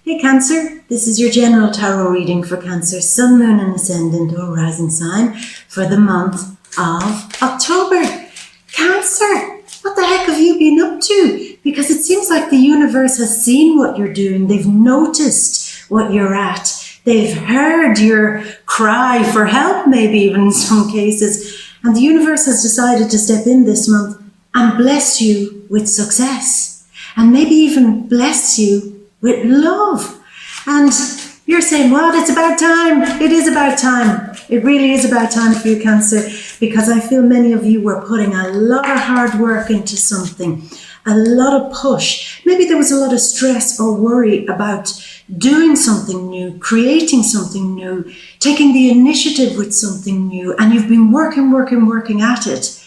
Hey Cancer, this is your general tarot reading for Cancer, Sun, Moon and Ascendant or Rising sign for the month of October. Cancer, what the heck have you been up to? Because it seems like the universe has seen what you're doing. They've noticed what you're at. They've heard your cry for help, maybe even in some cases. And the universe has decided to step in this month and bless you with success. And maybe even bless you with love. And you're saying, what? It's about time. It is about time. It really is about time for you, Cancer, because I feel many of you were putting a lot of hard work into something, a lot of push. Maybe there was a lot of stress or worry about doing something new, creating something new, taking the initiative with something new, and you've been working at it.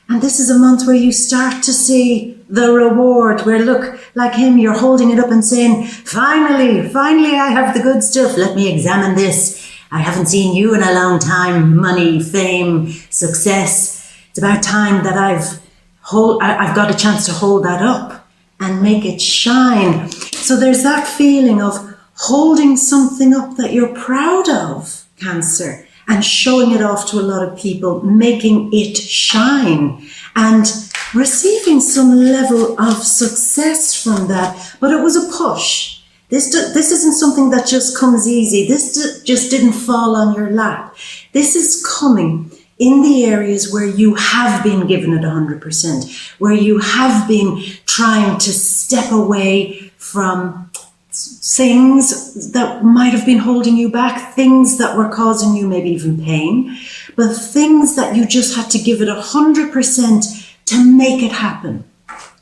And this is a month where you start to see the reward, where look, like him, you're holding it up and saying, finally, I have the good stuff. Let me examine this. I haven't seen you in a long time. Money, fame, success. It's about time that I've got a chance to hold that up and make it shine. So there's that feeling of holding something up that you're proud of, Cancer, and showing it off to a lot of people, making it shine and receiving some level of success from that. But it was a push. This isn't something that just comes easy. This just didn't fall on your lap. This is coming in the areas where you have been given it 100%, where you have been trying to step away from things that might have been holding you back, things that were causing you maybe even pain, but things that you just had to give it 100% to make it happen.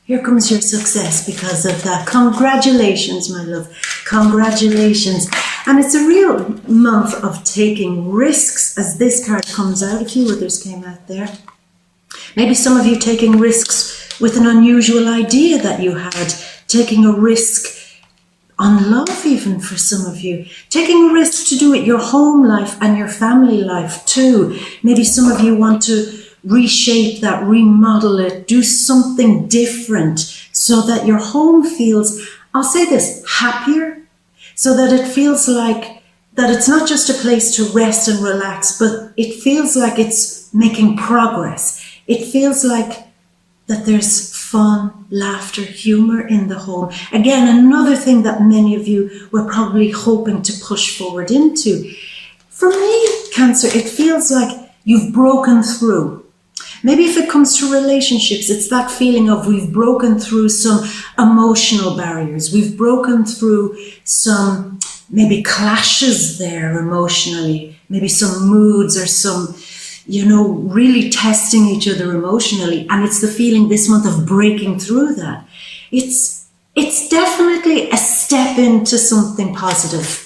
Here comes your success because of that. Congratulations, my love. Congratulations. And it's a real month of taking risks, as this card comes out. A few others came out there. Maybe some of you taking risks with an unusual idea that you had, taking a risk on love even for some of you, taking a risk to do it your home life and your family life too. Maybe some of you want to reshape that, remodel it, do something different so that your home feels, I'll say this, happier, so that it feels like that it's not just a place to rest and relax, but it feels like it's making progress. It feels like that there's fun, laughter, humor in the home. Again, another thing that many of you were probably hoping to push forward into. For me, Cancer, it feels like you've broken through. Maybe if it comes to relationships, it's that feeling of we've broken through some emotional barriers. We've broken through some maybe clashes there emotionally, maybe some moods or some, really testing each other emotionally. And it's the feeling this month of breaking through that. It's definitely a step into something positive.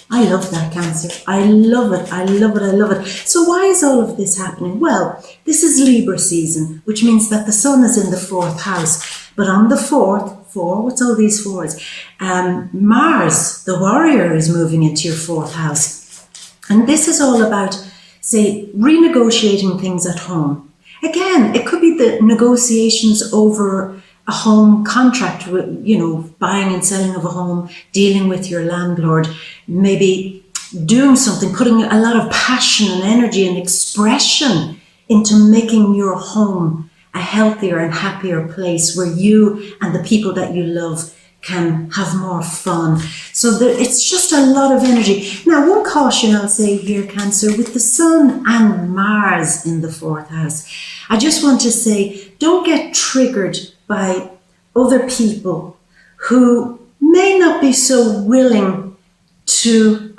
I love that, Cancer. I love it. So why is all of this happening? Well, this is Libra season, which means that the sun is in the 4th house. But on the 4th, what's all these fours? Mars, the warrior, is moving into your 4th house. And this is all about, say, renegotiating things at home. Again, it could be the negotiations over a home contract, buying and selling of a home, dealing with your landlord, maybe doing something, putting a lot of passion and energy and expression into making your home a healthier and happier place where you and the people that you love can have more fun. So it's just a lot of energy. Now, one caution I'll say here, Cancer, with the sun and Mars in the 4th house, I just want to say, don't get triggered by other people who may not be so willing to,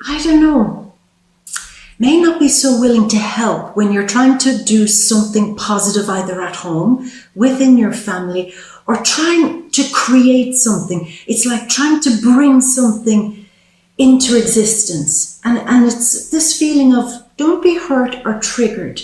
may not be so willing to help when you're trying to do something positive either at home, within your family, or trying to create something. It's like trying to bring something into existence. And it's this feeling of don't be hurt or triggered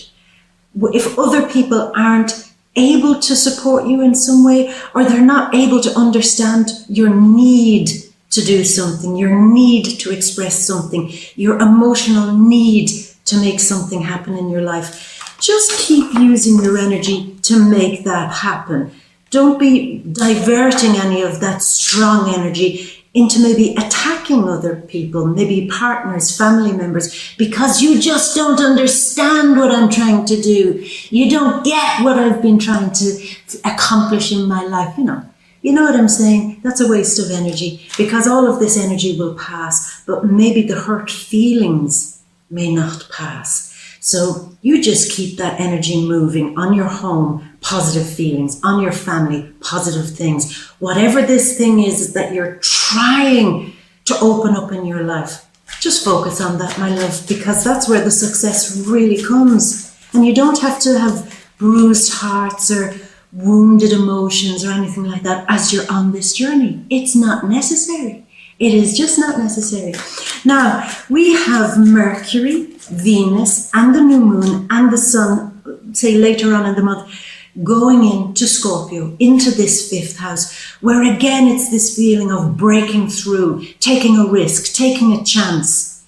if other people aren't able to support you in some way, or they're not able to understand your need to do something, your need to express something, your emotional need to make something happen in your life. Just keep using your energy to make that happen. Don't be diverting any of that strong energy into maybe attacking other people, maybe partners, family members, because you just don't understand what I'm trying to do. You don't get what I've been trying to accomplish in my life, You know what I'm saying? That's a waste of energy, because all of this energy will pass, but maybe the hurt feelings may not pass. So you just keep that energy moving on your home, positive feelings, on your family, positive things. Whatever this thing is that you're trying to open up in your life, just focus on that, my love, because that's where the success really comes. And you don't have to have bruised hearts or wounded emotions or anything like that as you're on this journey. It's not necessary. It is just not necessary. Now, we have Mercury, Venus, and the new moon and the sun, say later on in the month, going into Scorpio, into this fifth house, where again it's this feeling of breaking through, taking a risk, taking a chance,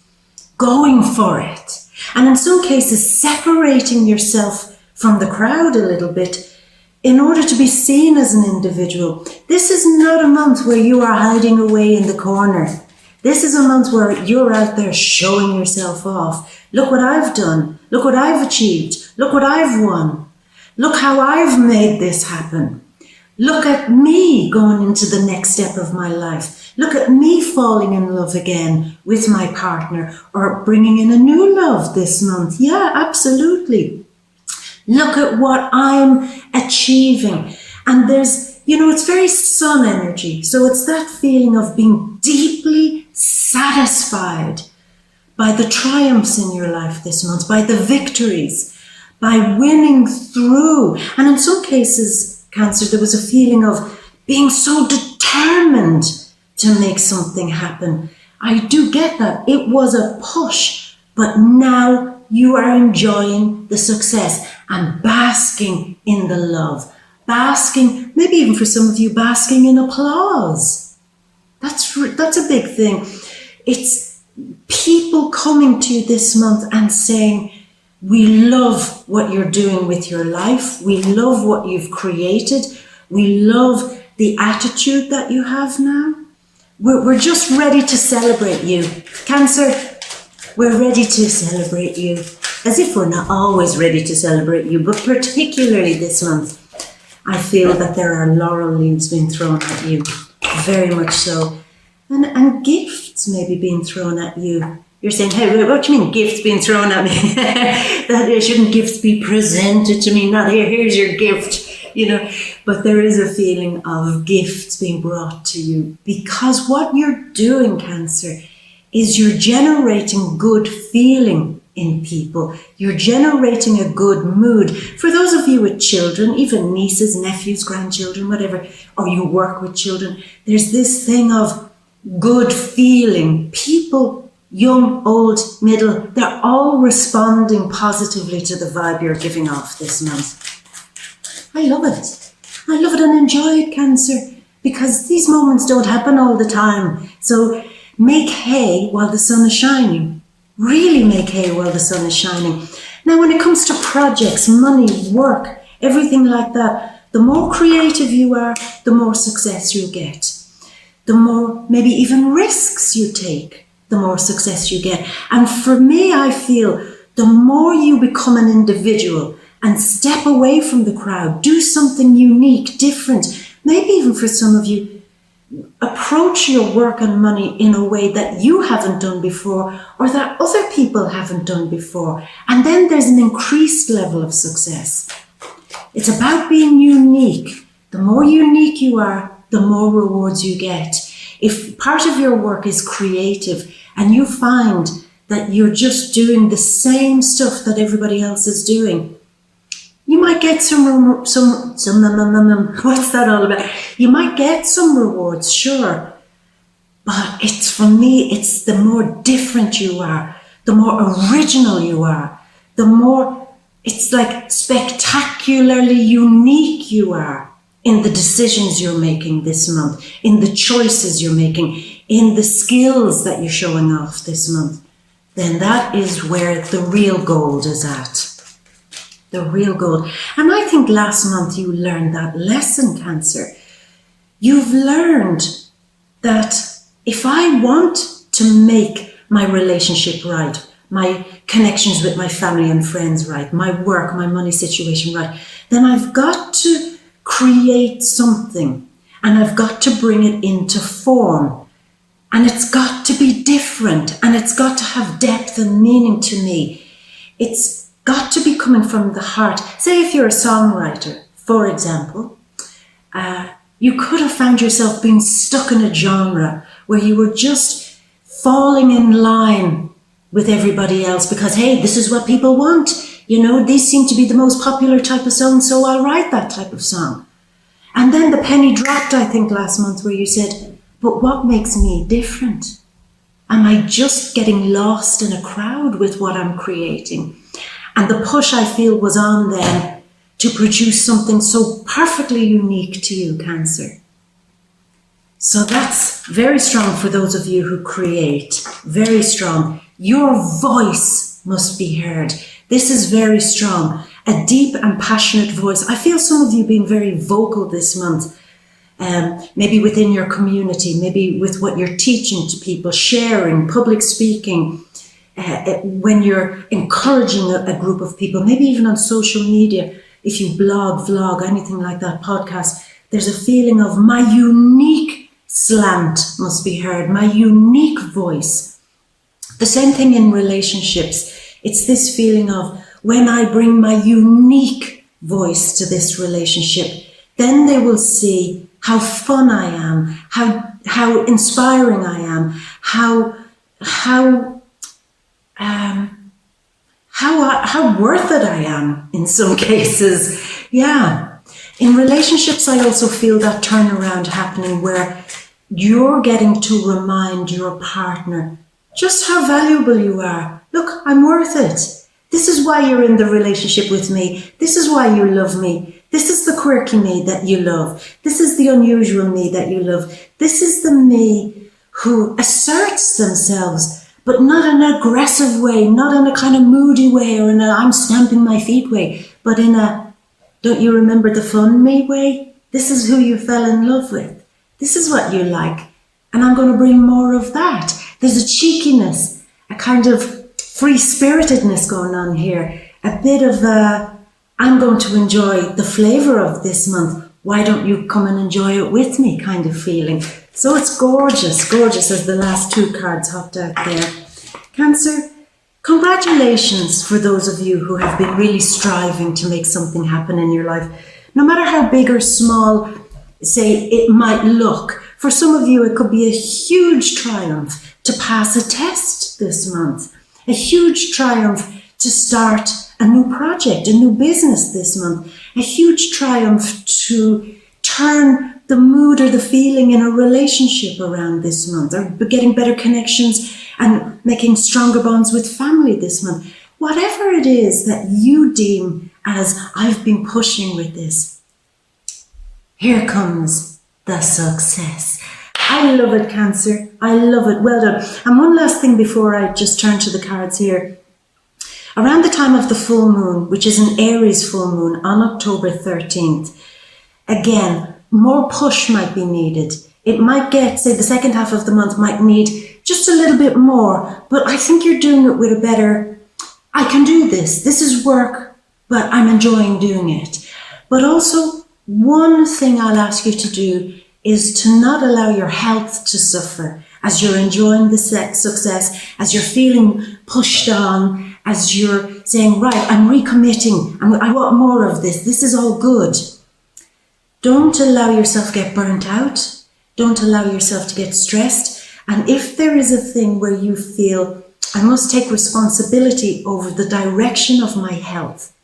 going for it. And in some cases, separating yourself from the crowd a little bit in order to be seen as an individual. This is not a month where you are hiding away in the corner. This is a month where you're out there showing yourself off. Look what I've done. Look what I've achieved. Look what I've won. Look how I've made this happen. Look at me going into the next step of my life. Look at me falling in love again with my partner, or bringing in a new love this month. Yeah, absolutely. Look at what I'm achieving. And there's, it's very sun energy. So it's that feeling of being deeply satisfied by the triumphs in your life this month, by the victories, by winning through. And in some cases, Cancer, there was a feeling of being so determined to make something happen. I do get that. It was a push, but now you are enjoying the success and basking in the love. Basking, maybe even for some of you, basking in applause. That's a big thing. It's people coming to you this month and saying, we love what you're doing with your life. We love what you've created. We love the attitude that you have now. We're just ready to celebrate you. Cancer, we're ready to celebrate you. As if we're not always ready to celebrate you, but particularly this month, I feel that there are laurel leaves being thrown at you, very much so. And gifts maybe being thrown at you. You're saying, hey, what do you mean gifts being thrown at me? That shouldn't gifts be presented to me? Not here's your gift, But there is a feeling of gifts being brought to you, because what you're doing, Cancer, is you're generating good feeling in people. You're generating a good mood. For those of you with children, even nieces, nephews, grandchildren, whatever, or you work with children, there's this thing of good feeling. People, young, old, middle, they're all responding positively to the vibe you're giving off this month. I love it. I love it and enjoy it, Cancer, because these moments don't happen all the time. So make hay while the sun is shining. Really make hay while the sun is shining. Now, when it comes to projects, money, work, everything like that, the more creative you are, the more success you get. The more maybe even risks you take, the more success you get. And for me, I feel the more you become an individual and step away from the crowd, do something unique, different, maybe even for some of you, approach your work and money in a way that you haven't done before or that other people haven't done before. And then there's an increased level of success. It's about being unique. The more unique you are, the more rewards you get. If part of your work is creative and you find that you're just doing the same stuff that everybody else is doing, you might get some what's that all about? You might get some rewards, sure. But for me, it's the more different you are, the more original you are, the more it's like spectacularly unique you are in the decisions you're making this month, in the choices you're making, in the skills that you're showing off this month. Then that is where the real gold is at. the real gold. And I think last month you learned that lesson, Cancer. You've learned that if I want to make my relationship right, my connections with my family and friends right, my work, my money situation right, then I've got to create something and I've got to bring it into form. And it's got to be different and it's got to have depth and meaning to me. It's got to be coming from the heart. Say if you're a songwriter, for example, you could have found yourself being stuck in a genre where you were just falling in line with everybody else because, hey, this is what people want. You know, these seem to be the most popular type of song, so I'll write that type of song. And then the penny dropped, I think, last month where you said, but what makes me different? Am I just getting lost in a crowd with what I'm creating? And the push I feel was on then to produce something so perfectly unique to you, Cancer. So that's very strong for those of you who create, very strong. Your voice must be heard. This is very strong, a deep and passionate voice. I feel some of you being very vocal this month, maybe within your community, maybe with what you're teaching to people, sharing, public speaking, when you're encouraging a group of people, maybe even on social media, if you blog, vlog, anything like that, podcast, there's a feeling of my unique slant must be heard, my unique voice. The same thing in relationships. It's this feeling of when I bring my unique voice to this relationship, then they will see how fun I am, how inspiring I am, how worth it I am in some cases. Yeah. In relationships, I also feel that turnaround happening where you're getting to remind your partner just how valuable you are. Look, I'm worth it. This is why you're in the relationship with me. This is why you love me. This is the quirky me that you love. This is the unusual me that you love. This is the me who asserts themselves, but not in an aggressive way, not in a kind of moody way or in a I'm stamping my feet way, but in a don't you remember the fun me way? This is who you fell in love with. This is what you like. And I'm going to bring more of that. There's a cheekiness, a kind of free-spiritedness going on here. A bit of I'm going to enjoy the flavour of this month. Why don't you come and enjoy it with me kind of feeling. So it's gorgeous, gorgeous as the last two cards hopped out there. Cancer, congratulations for those of you who have been really striving to make something happen in your life. No matter how big or small, say, it might look. For some of you, it could be a huge triumph to pass a test this month. A huge triumph to start a new project, a new business this month. A huge triumph to turn the mood or the feeling in a relationship around this month, or getting better connections and making stronger bonds with family this month. Whatever it is that you deem as I've been pushing with this, here comes the success. I love it, Cancer. I love it. Well done. And one last thing before I just turn to the cards here. Around the time of the full moon, which is an Aries full moon on October 13th, again, more push might be needed. It might get, say, the second half of the month might need just a little bit more, but I think you're doing it with a better, I can do this. This is work, but I'm enjoying doing it. But also, one thing I'll ask you to do is to not allow your health to suffer as you're enjoying the success, as you're feeling pushed on, as you're saying, right, I'm recommitting, I want more of this, this is all good. Don't allow yourself to get burnt out. Don't allow yourself to get stressed. And if there is a thing where you feel, I must take responsibility over the direction of my health,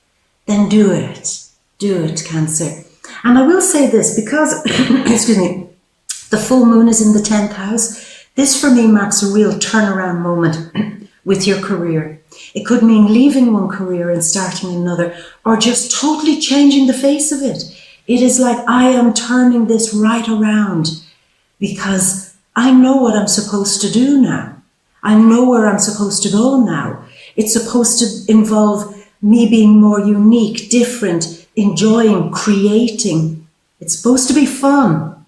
then do it. Do it, Cancer. And I will say this, because, excuse me, the full moon is in the 10th house. This for me marks a real turnaround moment with your career. It could mean leaving one career and starting another, or just totally changing the face of it. It is like I am turning this right around because I know what I'm supposed to do now. I know where I'm supposed to go now. It's supposed to involve me being more unique, different, enjoying, creating. It's supposed to be fun.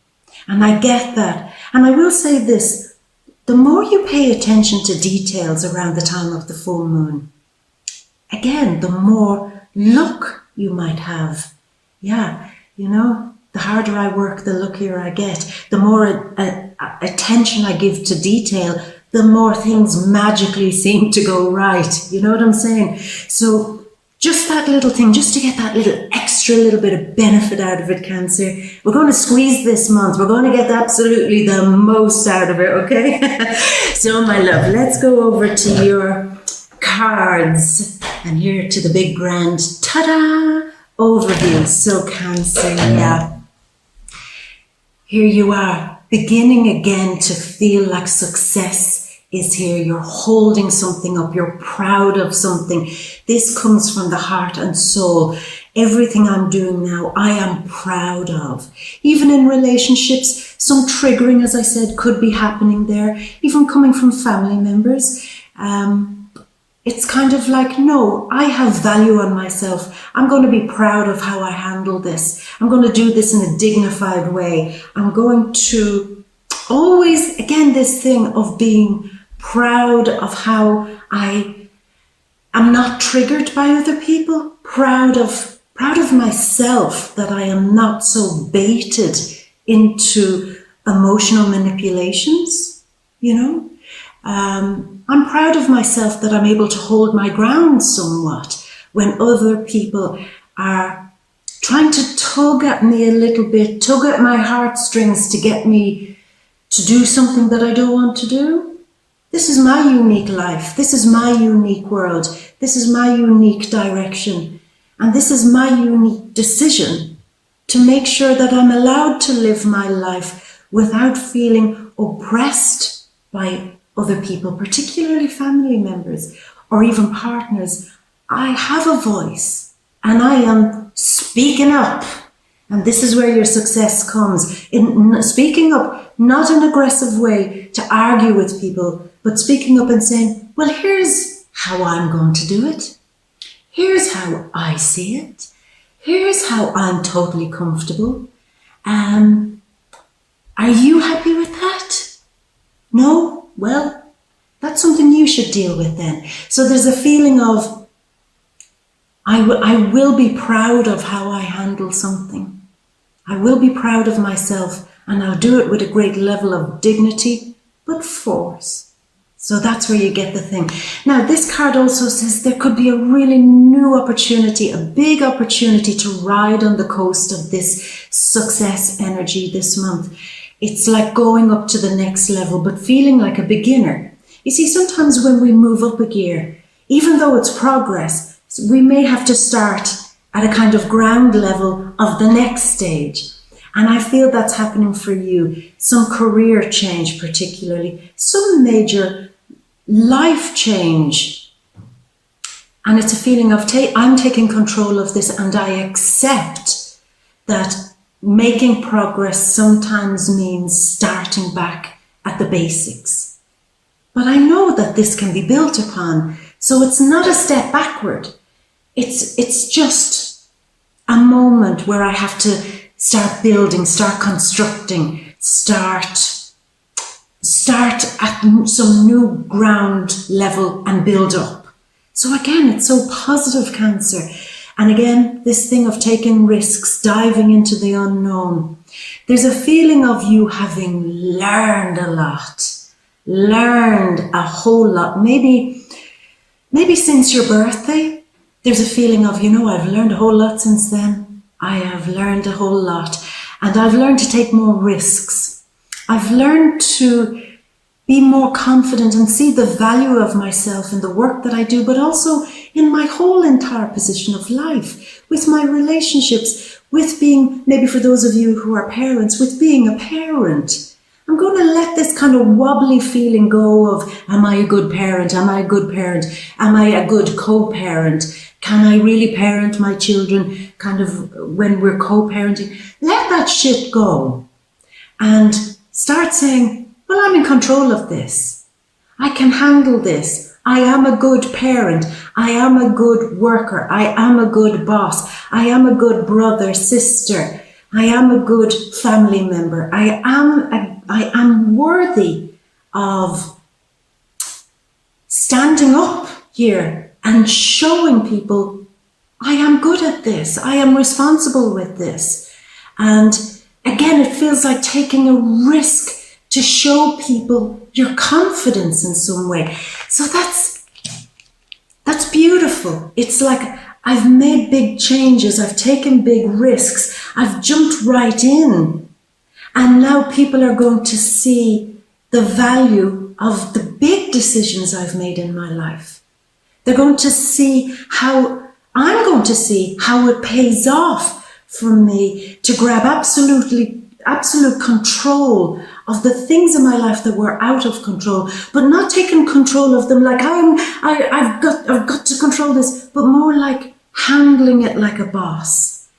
And I get that. And I will say this, the more you pay attention to details around the time of the full moon, again, the more luck you might have. Yeah, you know, the harder I work, the luckier I get. The more attention I give to detail, the more things magically seem to go right. You know what I'm saying? So just that little thing, just to get that little extra little bit of benefit out of it, Cancer. We're going to squeeze this month. We're going to get absolutely the most out of it, okay? So, my love, let's go over to your cards. And here to the big grand, ta-da, overview. So, Cancer, yeah. Here you are, beginning again to feel like success is here. You're holding something up. You're proud of something. This comes from the heart and soul. Everything I'm doing now, I am proud of. Even in relationships, some triggering, as I said, could be happening there, even coming from family members. It's kind of like, no, I have value on myself. I'm going to be proud of how I handle this. I'm going to do this in a dignified way. I'm going to always, again, this thing of being proud of how I am not triggered by other people, proud of myself, that I am not so baited into emotional manipulations, you know. I'm proud of myself that I'm able to hold my ground somewhat when other people are trying to tug at me a little bit, tug at my heartstrings to get me to do something that I don't want to do. This is my unique life. This is my unique world. This is my unique direction. And this is my unique decision to make sure that I'm allowed to live my life without feeling oppressed by other people, particularly family members or even partners. I have a voice and I am speaking up. And this is where your success comes. In speaking up, not in an aggressive way to argue with people, but speaking up and saying, well, here's how I'm going to do it. Here's how I see it. Here's how I'm totally comfortable. Are you happy with that? No? Well, that's something you should deal with then. So there's a feeling of, I will be proud of how I handle something. I will be proud of myself, and I'll do it with a great level of dignity, but force. So that's where you get the thing. Now, this card also says there could be a really new opportunity, a big opportunity to ride on the coast of this success energy this month. It's like going up to the next level, but feeling like a beginner. You see, sometimes when we move up a gear, even though it's progress, we may have to start at a kind of ground level of the next stage. And I feel that's happening for you. Some career change particularly, some major life change. And it's a feeling of, I'm taking control of this, and I accept that making progress sometimes means starting back at the basics. But I know that this can be built upon. So it's not a step backward. It's just a moment where I have to start building, start constructing, start at some new ground level and build up. So again, it's so positive, Cancer. And again, this thing of taking risks, diving into the unknown. There's a feeling of you having learned a lot, learned a whole lot. Maybe since your birthday, there's a feeling of, I've learned a whole lot since then. I have learned a whole lot. And I've learned to take more risks. I've learned to be more confident and see the value of myself in the work that I do, but also in my whole entire position of life, with my relationships, with being, maybe for those of you who are parents, with being a parent. I'm going to let this kind of wobbly feeling go of, am I a good parent? Am I a good parent? Am I a good co-parent? Can I really parent my children kind of when we're co-parenting? Let that shit go and start saying, well, I'm in control of this. I can handle this. I am a good parent. I am a good worker. I am a good boss. I am a good brother, sister. I am a good family member. I am worthy of standing up here and showing people I am good at this. I am responsible with this. And again, it feels like taking a risk to show people your confidence in some way. So that's beautiful. It's like I've made big changes. I've taken big risks. I've jumped right in. And now people are going to see the value of the big decisions I've made in my life. They're going to see how I'm going to see how it pays off for me to grab absolute control of the things in my life that were out of control, but not taking control of them like I've got to control this, but more like handling it like a boss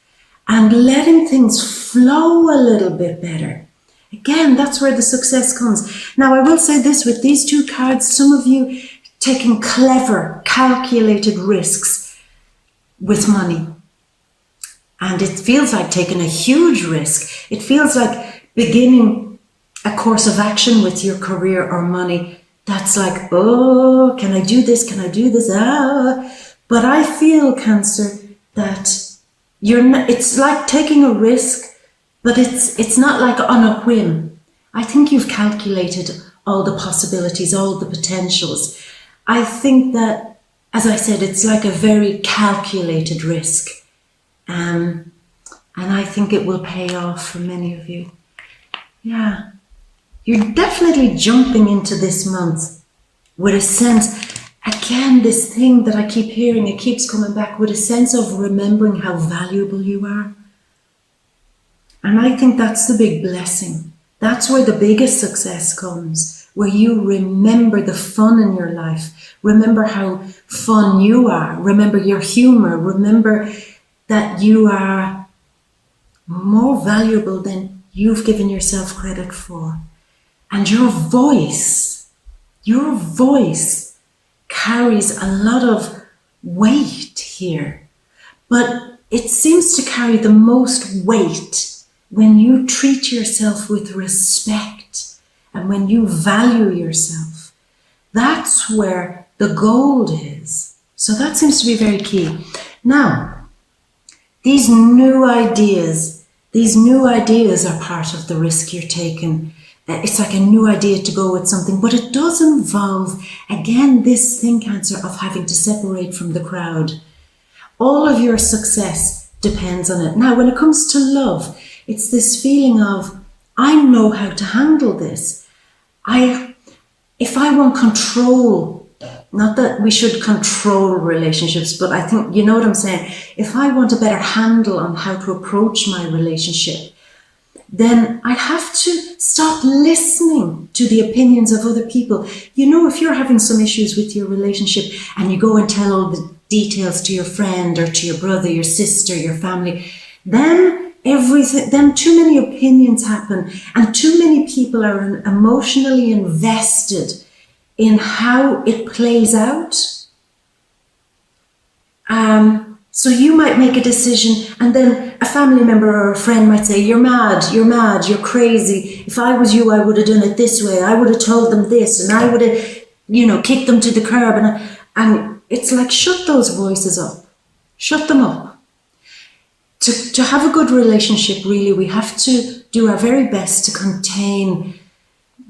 and letting things flow a little bit better. Again, that's where the success comes. Now, I will say this with these two cards, some of you taking clever, calculated risks with money. And it feels like taking a huge risk. It feels like beginning a course of action with your career or money. That's like, oh, can I do this? Can I do this? But I feel, Cancer, that it's like taking a risk, but it's not like on a whim. I think you've calculated all the possibilities, all the potentials. I think that, as I said, it's like a very calculated risk. And I think it will pay off for many of you. Yeah. You're definitely jumping into this month with a sense, again, this thing that I keep hearing, it keeps coming back, with a sense of remembering how valuable you are. And I think that's the big blessing. That's where the biggest success comes, where you remember the fun in your life. Remember how fun you are. Remember your humor. Remember that you are more valuable than you've given yourself credit for. And your voice carries a lot of weight here. But it seems to carry the most weight when you treat yourself with respect and when you value yourself. That's where the gold is. So that seems to be very key. Now, these new ideas are part of the risk you're taking. It's like a new idea to go with something, but it does involve, again, this thing, Cancer, of having to separate from the crowd. All of your success depends on it. Now, when it comes to love, it's this feeling of, I know how to handle this. If I want control, not that we should control relationships, but I think, you know what I'm saying? If I want a better handle on how to approach my relationship, then I have to stop listening to the opinions of other people. You know, if you're having some issues with your relationship and you go and tell all the details to your friend or to your brother, your sister, your family, then too many opinions happen and too many people are emotionally invested in how it plays out. So you might make a decision and then a family member or a friend might say, you're mad, you're crazy. If I was you, I would have done it this way. I would have told them this and I would have, kicked them to the curb. And it's like, shut those voices up. Shut them up. To have a good relationship, really, we have to do our very best to contain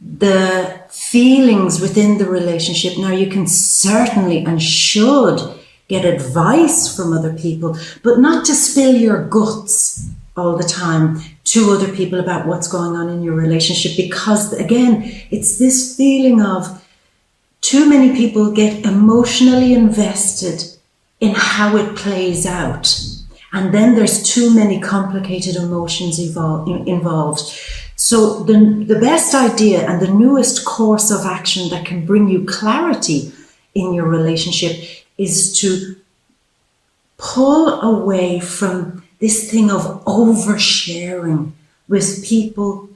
the feelings within the relationship. Now, you can certainly and should get advice from other people, but not to spill your guts all the time to other people about what's going on in your relationship, because, again, it's this feeling of too many people get emotionally invested in how it plays out. And then there's too many complicated emotions involved. So the best idea and the newest course of action that can bring you clarity in your relationship is to pull away from this thing of oversharing with people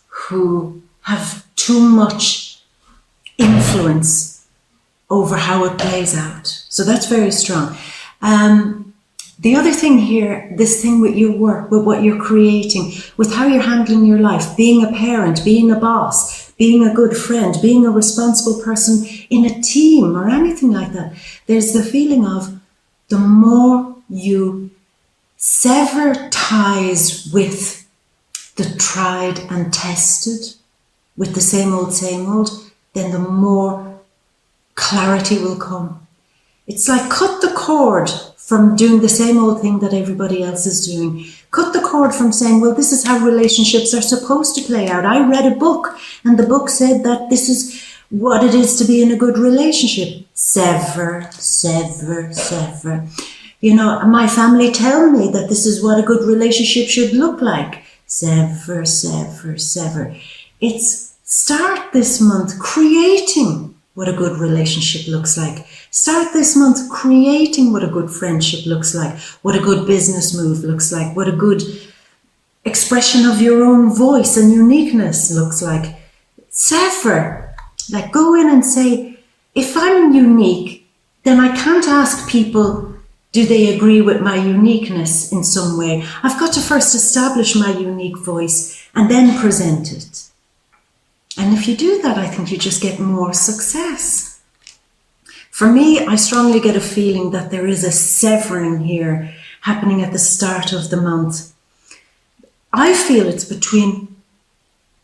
who have too much influence over how it plays out. So that's very strong. The other thing here, this thing with your work, with what you're creating, with how you're handling your life, being a parent, being a boss, being a good friend, being a responsible person in a team or anything like that, there's the feeling of the more you sever ties with the tried and tested, with the same old, then the more clarity will come. It's like cut the cord from doing the same old thing that everybody else is doing. Cut the cord from saying, well, this is how relationships are supposed to play out. I read a book and the book said that this is what it is to be in a good relationship. Sever. You know, my family tell me that this is what a good relationship should look like. Sever. It's start this month creating what a good relationship looks like. Start this month creating what a good friendship looks like, what a good business move looks like, what a good expression of your own voice and uniqueness looks like. Sever. Like go in and say, if I'm unique, then I can't ask people, do they agree with my uniqueness in some way? I've got to first establish my unique voice and then present it. And if you do that, I think you just get more success. For me, I strongly get a feeling that there is a severing here happening at the start of the month. I feel it's between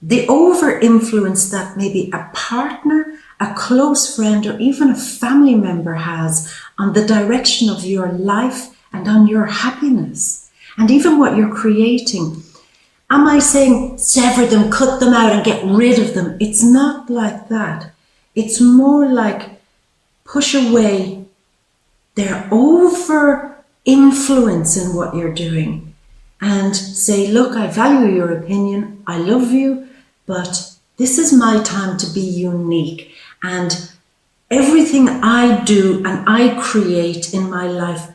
the over-influence that maybe a partner, a close friend, or even a family member has on the direction of your life and on your happiness, and even what you're creating. Am I saying sever them, cut them out and get rid of them? It's not like that. It's more like push away their over influence in what you're doing and say, look, I value your opinion, I love you, but this is my time to be unique. And everything I do and I create in my life,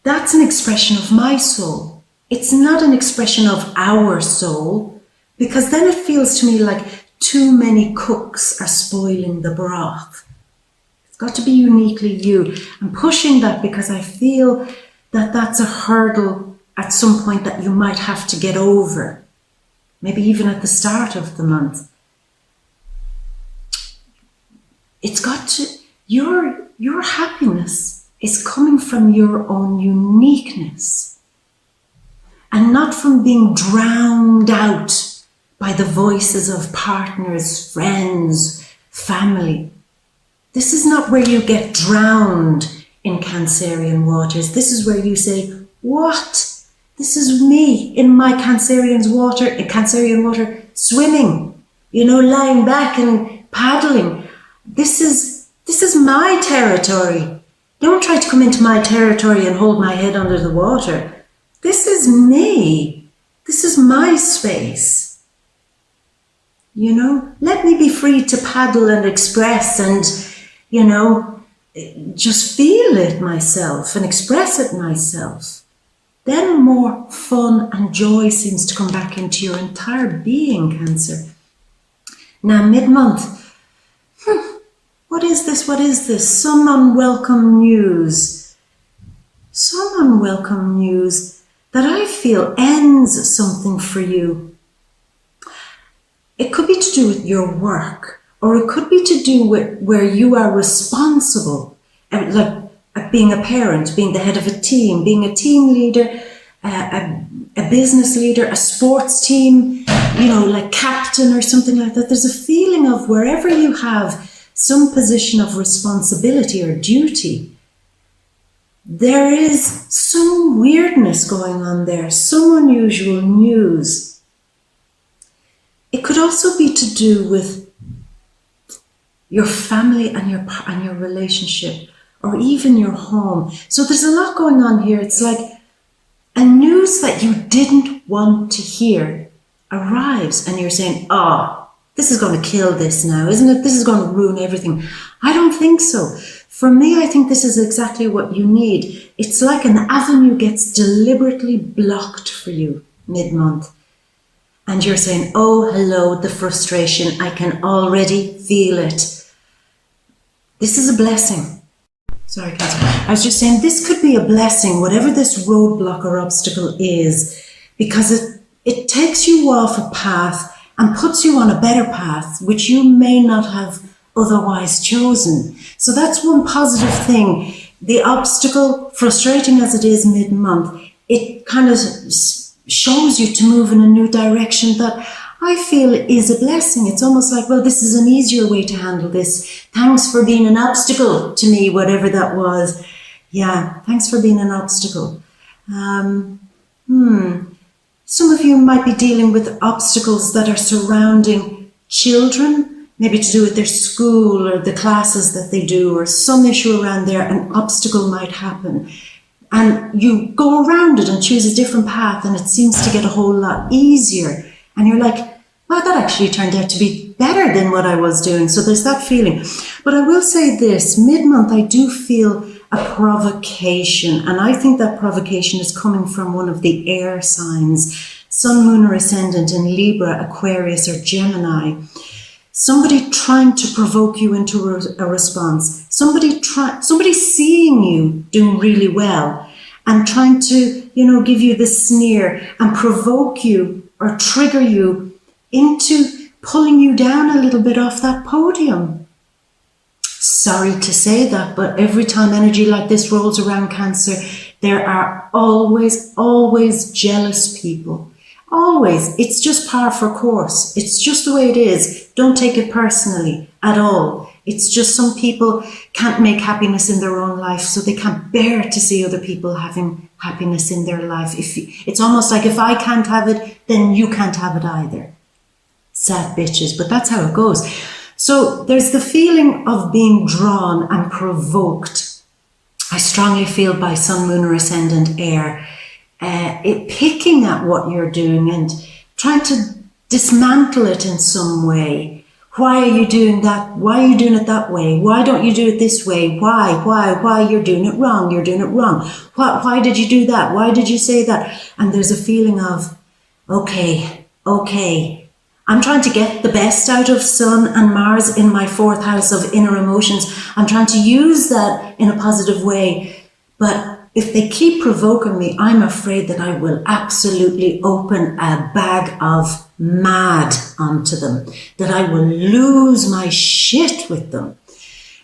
that's an expression of my soul. It's not an expression of our soul, because then it feels to me like too many cooks are spoiling the broth. It's got to be uniquely you. I'm pushing that because I feel that that's a hurdle at some point that you might have to get over, maybe even at the start of the month. It's got to, your happiness is coming from your own uniqueness. And not from being drowned out by the voices of partners, friends, family. This is not where you get drowned in Cancerian waters. This is where you say, what? This is me in my Cancerian water, swimming, lying back and paddling. This is my territory. Don't try to come into my territory and hold my head under the water. This is me. This is my space. Let me be free to paddle and express and, just feel it myself and express it myself. Then more fun and joy seems to come back into your entire being, Cancer. Now, mid-month, what is this? Some unwelcome news that I feel ends something for you. It could be to do with your work, or it could be to do with where you are responsible, like being a parent, being the head of a team, being a team leader, a business leader, a sports team, like captain or something like that. There's a feeling of wherever you have some position of responsibility or duty, there is some weirdness going on there, some unusual news. It could also be to do with your family and your relationship, or even your home. So there's a lot going on here. It's like a news that you didn't want to hear arrives, and you're saying, this is going to kill this now, isn't it? This is going to ruin everything. I don't think so. For me, I think this is exactly what you need. It's like an avenue gets deliberately blocked for you mid-month. And you're saying, oh, hello, the frustration. I can already feel it. This is a blessing. Sorry, Cancer. I was just saying this could be a blessing, whatever this roadblock or obstacle is, because it takes you off a path and puts you on a better path, which you may not have otherwise chosen. So that's one positive thing. The obstacle, frustrating as it is mid-month, it kind of shows you to move in a new direction that I feel is a blessing. It's almost like, well, this is an easier way to handle this. Thanks for being an obstacle to me, whatever that was. Yeah, thanks for being an obstacle. Some of you might be dealing with obstacles that are surrounding children, maybe to do with their school or the classes that they do, or some issue around there. An obstacle might happen. And you go around it and choose a different path, and it seems to get a whole lot easier. And you're like, well, that actually turned out to be better than what I was doing. So there's that feeling. But I will say this, mid-month, I do feel a provocation. And I think that provocation is coming from one of the air signs, Sun, Moon, or Ascendant in Libra, Aquarius, or Gemini. Somebody trying to provoke you into a response. Somebody seeing you doing really well and trying to, give you the sneer and provoke you or trigger you into pulling you down a little bit off that podium. Sorry to say that, but every time energy like this rolls around, Cancer, there are always jealous people. Always. It's just par for course. It's just the way it is. Don't take it personally at all. It's just some people can't make happiness in their own life, so they can't bear to see other people having happiness in their life. It's almost like if I can't have it, then you can't have it either. Sad bitches, but that's how it goes. So there's the feeling of being drawn and provoked. I strongly feel by Sun, Moon, or Ascendant Air, it picking at what you're doing and trying to dismantle it in some way. Why are you doing that? Why are you doing it that way? Why don't you do it this way? Why? You're doing it wrong. You're doing it wrong. Why did you do that? Why did you say that? And there's a feeling of, okay. I'm trying to get the best out of Sun and Mars in my fourth house of inner emotions. I'm trying to use that in a positive way. But if they keep provoking me, I'm afraid that I will absolutely open a bag of mad onto them, that I will lose my shit with them.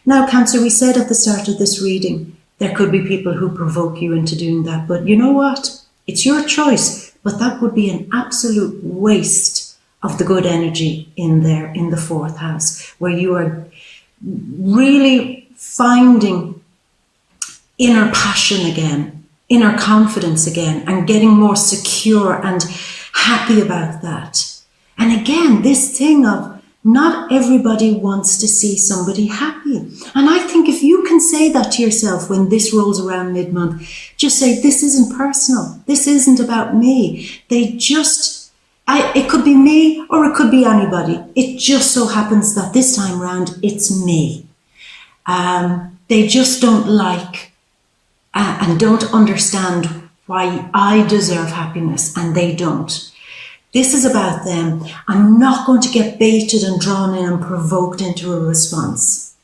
Now, Cancer, we said at the start of this reading, there could be people who provoke you into doing that. But you know what? It's your choice. But that would be an absolute waste of the good energy in there, in the fourth house, where you are really finding inner passion again, inner confidence again, and getting more secure and happy about that. And again, this thing of not everybody wants to see somebody happy. And I think if you can say that to yourself when this rolls around mid-month, just say, this isn't personal. This isn't about me. It could be me or it could be anybody. It just so happens that this time round, it's me. They just don't like and don't understand why I deserve happiness and they don't. This is about them. I'm not going to get baited and drawn in and provoked into a response.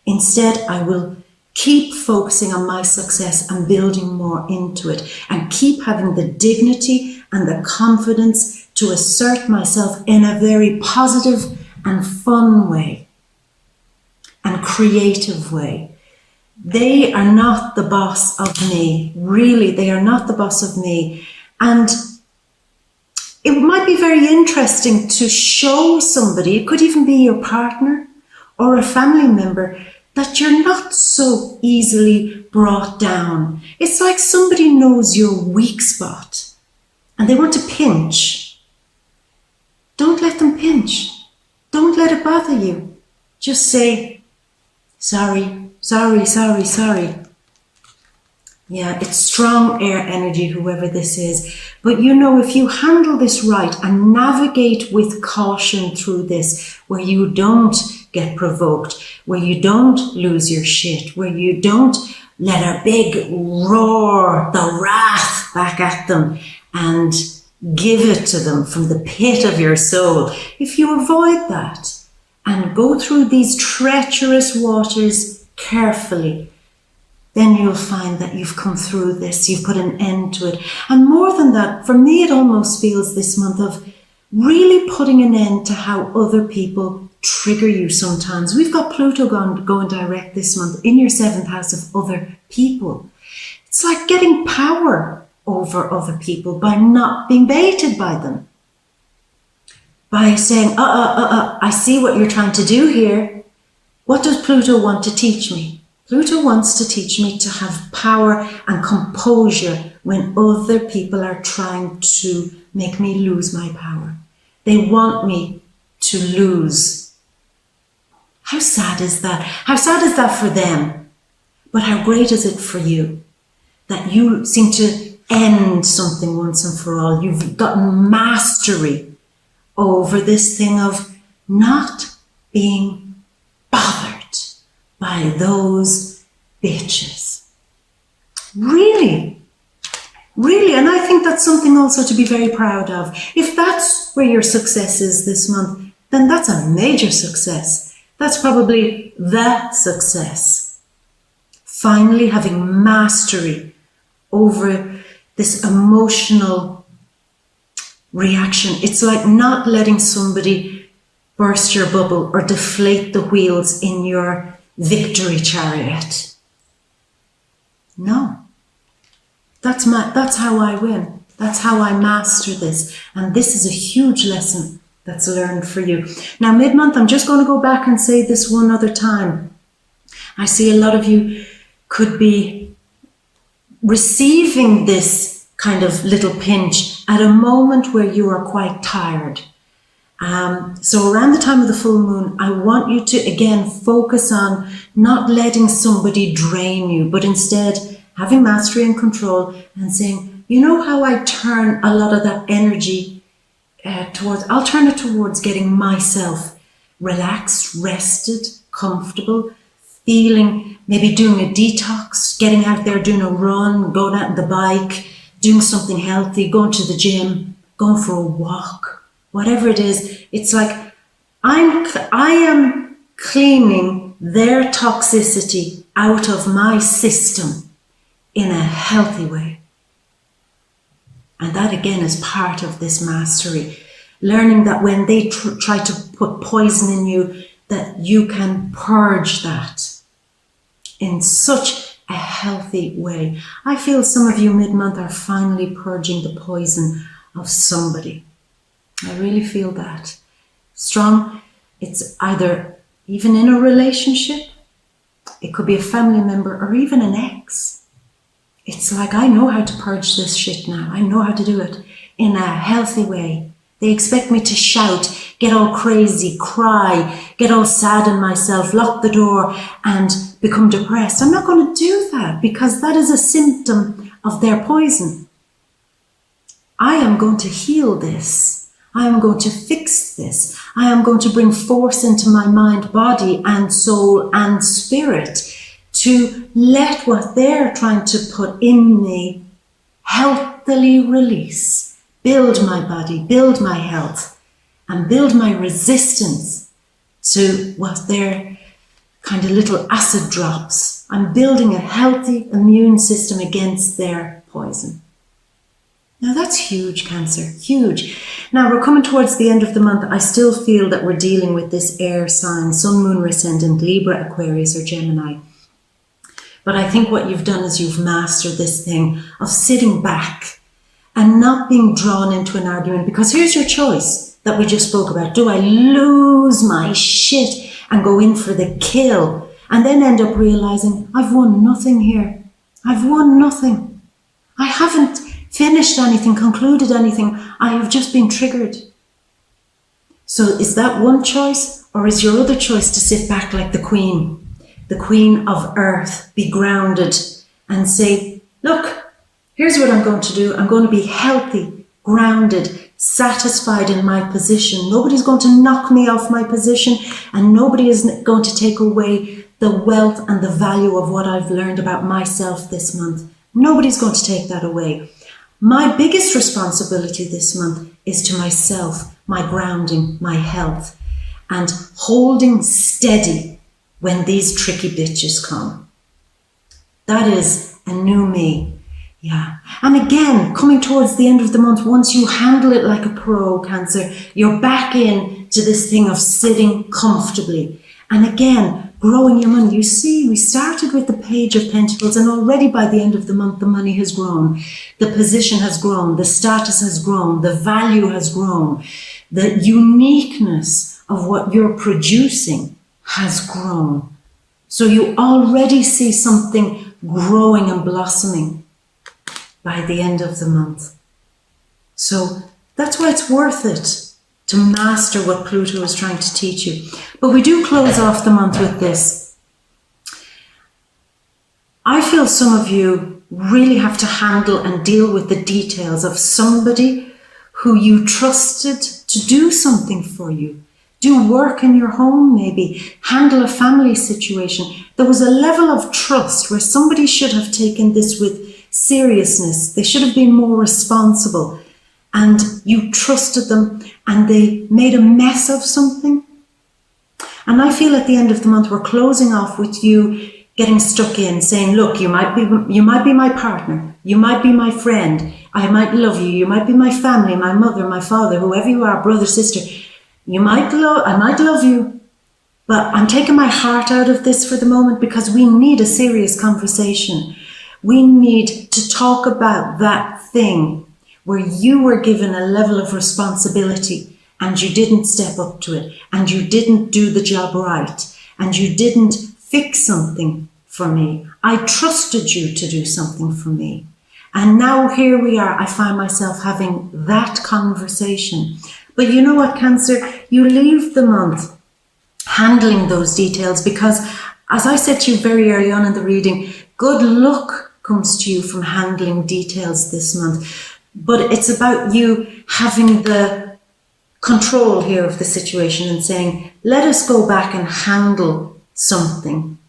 Instead, I will keep focusing on my success and building more into it and keep having the dignity and the confidence to assert myself in a very positive and fun way and creative way. They are not the boss of me. Really, they are not the boss of me. And it might be very interesting to show somebody, it could even be your partner or a family member, that you're not so easily brought down. It's like somebody knows your weak spot and they want to pinch. Don't let them pinch. Don't let it bother you. Just say, sorry. Yeah, it's strong air energy, whoever this is. But if you handle this right and navigate with caution through this, where you don't get provoked, where you don't lose your shit, where you don't let a big roar the wrath back at them and give it to them from the pit of your soul. If you avoid that and go through these treacherous waters carefully, then you'll find that you've come through this, you've put an end to it. And more than that, for me, it almost feels this month of really putting an end to how other people trigger you sometimes. We've got Pluto going direct this month in your 7th house of other people. It's like getting power over other people by not being baited by them. By saying, I see what you're trying to do here. What does Pluto want to teach me? Pluto wants to teach me to have power and composure when other people are trying to make me lose my power. They want me to lose. How sad is that? How sad is that for them? But how great is it for you that you seem to end something once and for all? You've gotten mastery over this thing of not being bothered by those bitches. Really, and I think that's something also to be very proud of. If that's where your success is this month, then that's a major success. That's probably the success. Finally having mastery over this emotional reaction. It's like not letting somebody burst your bubble or deflate the wheels in your victory chariot. No. That's how I win. That's how I master this. And this is a huge lesson that's learned for you. Now, mid-month, I'm just going to go back and say this one other time. I see a lot of you could be receiving this kind of little pinch at a moment where you are quite tired. So around the time of the full moon, I want you to, again, focus on not letting somebody drain you, but instead having mastery and control and saying, you know how I turn a lot of that energy I'll turn it towards getting myself relaxed, rested, comfortable, feeling, maybe doing a detox, getting out there, doing a run, going out on the bike, doing something healthy, going to the gym, going for a walk, whatever it is. It's like I am cleaning their toxicity out of my system in a healthy way. And that again is part of this mastery. Learning that when they try to put poison in you, that you can purge that in such a healthy way. I feel some of you mid-month are finally purging the poison of somebody. I really feel that. Strong. It's either even in a relationship, it could be a family member or even an ex. It's like, I know how to purge this shit now. I know how to do it in a healthy way. They expect me to shout, get all crazy, cry, get all sad in myself, lock the door and become depressed. I'm not going to do that because that is a symptom of their poison. I am going to heal this. I am going to fix this. I am going to bring force into my mind, body and soul and spirit to let what they're trying to put in me healthily release, build my body, build my health, and build my resistance to what they're kind of little acid drops. I'm building a healthy immune system against their poison. Now that's huge, Cancer, huge. Now we're coming towards the end of the month. I still feel that we're dealing with this air sign, Sun, Moon, Ascendant, Libra, Aquarius or Gemini. But I think what you've done is you've mastered this thing of sitting back and not being drawn into an argument. Because here's your choice that we just spoke about. Do I lose my shit and go in for the kill and then end up realizing I've won nothing here? I've won nothing. I haven't finished anything, concluded anything. I have just been triggered. So is that one choice, or is your other choice to sit back like the Queen of Earth, be grounded and say, look, here's what I'm going to do. I'm going to be healthy, grounded, satisfied in my position. Nobody's going to knock me off my position and nobody is going to take away the wealth and the value of what I've learned about myself this month. Nobody's going to take that away. My biggest responsibility this month is to myself, my grounding, my health, and holding steady when these tricky bitches come. That is a new me. Yeah. And again, coming towards the end of the month, once you handle it like a pro, Cancer, you're back in to this thing of sitting comfortably. And again, growing your money. You see, we started with the Page of Pentacles, and already by the end of the month, the money has grown. The position has grown. The status has grown. The value has grown. The uniqueness of what you're producing has grown. So you already see something growing and blossoming by the end of the month. So that's why it's worth it to master what Pluto is trying to teach you. But we do close off the month with this. I feel some of you really have to handle and deal with the details of somebody who you trusted to do something for you. Do work in your home, maybe. Handle a family situation. There was a level of trust where somebody should have taken this with seriousness. They should have been more responsible. And you trusted them and they made a mess of something. And I feel at the end of the month, we're closing off with you getting stuck in, saying, look, you might be my partner. You might be my friend. I might love you. You might be my family, my mother, my father, whoever you are, brother, sister. I might love you, but I'm taking my heart out of this for the moment because we need a serious conversation. We need to talk about that thing where you were given a level of responsibility and you didn't step up to it and you didn't do the job right and you didn't fix something for me. I trusted you to do something for me. And now here we are. I find myself having that conversation. But you know what, Cancer? You leave the month handling those details because, as I said to you very early on in the reading, good luck comes to you from handling details this month. But it's about you having the control here of the situation and saying, let us go back and handle something.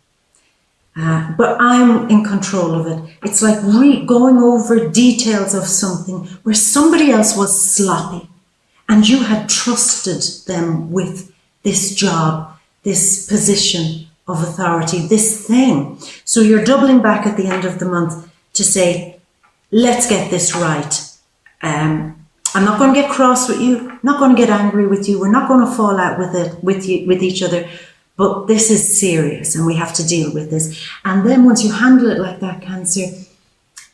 But I'm in control of it. It's like going over details of something where somebody else was sloppy. And you had trusted them with this job, this position of authority, this thing. So you're doubling back at the end of the month to say, let's get this right. I'm not going to get cross with you. I'm not going to get angry with you. We're not going to fall out with each other. But this is serious and we have to deal with this. And then once you handle it like that, Cancer,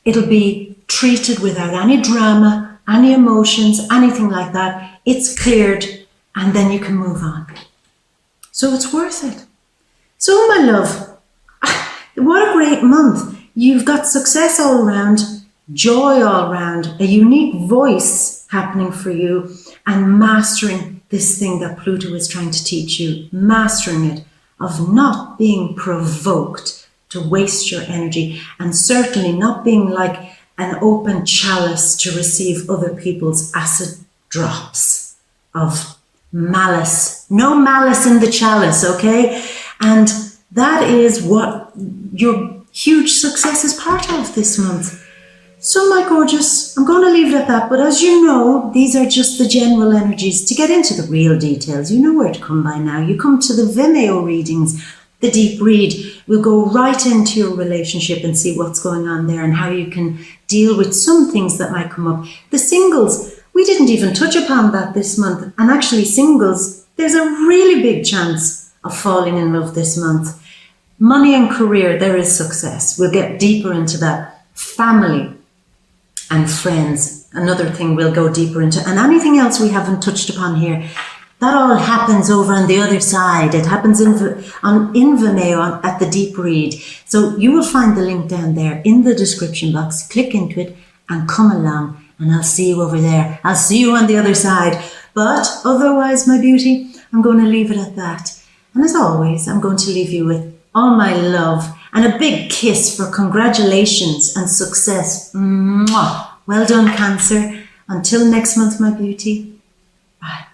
it'll be treated without any drama, any emotions, anything like that. It's cleared and then you can move on. So it's worth it. So my love, what a great month. You've got success all around, joy all around, a unique voice happening for you and mastering this thing that Pluto is trying to teach you, mastering it, of not being provoked to waste your energy and certainly not being like an open chalice to receive other people's acid drops of malice. No malice in the chalice, okay? And that is what your huge success is part of this month. So my gorgeous, I'm going to leave it at that. But as you know, these are just the general energies. To get into the real details, you know where to come by now. You come to the Vimeo readings, the deep read. We'll go right into your relationship and see what's going on there and how you can deal with some things that might come up. The singles, we didn't even touch upon that this month. And actually singles, there's a really big chance of falling in love this month. Money and career, there is success. We'll get deeper into that. Family and friends, another thing we'll go deeper into. And anything else we haven't touched upon here, that all happens over on the other side. It happens in Vimeo at the deep read. So you will find the link down there in the description box. Click into it and come along and I'll see you over there. I'll see you on the other side. But otherwise, my beauty, I'm going to leave it at that. And as always, I'm going to leave you with all my love and a big kiss for congratulations and success. Mwah. Well done, Cancer. Until next month, my beauty. Bye.